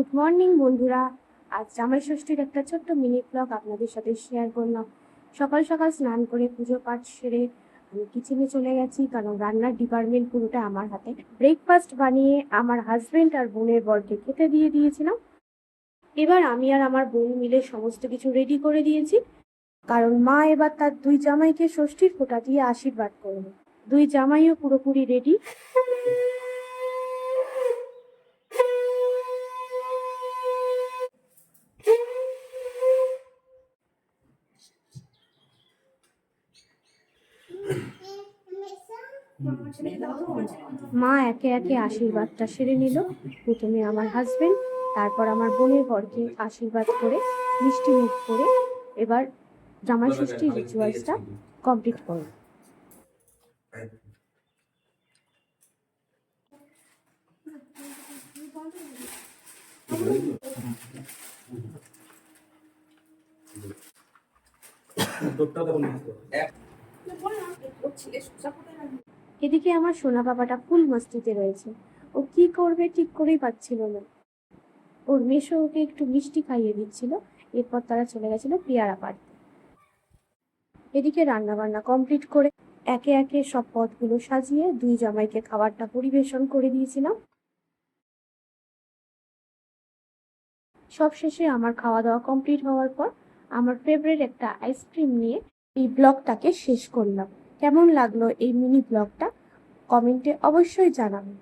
Good morning বন্ধুরা। আজ জামাই ষষ্ঠীর একটা ছোট্ট মিনি ব্লগ আপনাদের সাথে শেয়ার করলাম। সকাল সকাল স্নান করে পুজো পাঠ সেরে আমি কিচেনে চলে গেছি, কারণ রান্নার ডিপার্টমেন্ট পুরোটা আমার হাতে। ব্রেকফাস্ট বানিয়ে আমার হাজবেন্ড আর বোনের বরকে খেতে দিয়ে দিয়েছিলাম। এবার আমি আর আমার বোন মিলে সমস্ত কিছু রেডি করে দিয়েছি, কারণ মা এবার তার দুই জামাইকে ষষ্ঠীর ফোঁটা দিয়ে আশীর্বাদ করবে। দুই জামাইও পুরোপুরি রেডি। মা একে একে আশীর্বাদটা সেরে নিল। প্রথমে আমার হাজবেন্ড, তারপর আমার বোনের বরকে আশীর্বাদ করে মিষ্টি মুখ করে এবার জামাই ষষ্ঠীর রিচুয়ালসটা কমপ্লিট করল। এদিকে আমার সোনা বাবাটা ফুল মস্তিতে রয়েছে। ও কি করবে ঠিক করেই পাচ্ছিল না। ওর মেশো ওকে একটু মিষ্টি খাইয়ে দিচ্ছিল, এরপর তারা চলে গেছিল পেয়ারা পাড়তে। এদিকে রান্না বান্না কমপ্লিট করে একে একে সব পদগুলো সাজিয়ে দুই জামাইকে খাবারটা পরিবেশন করে দিয়েছিলাম। সব শেষে আমার খাওয়া দাওয়া কমপ্লিট হওয়ার পর আমার ফেভারিট একটা আইসক্রিম নিয়ে এই ব্লগটাকে শেষ করলাম। কেমন লাগলো এই মিনি ব্লগটা কমেন্টে অবশ্যই জানাবেন।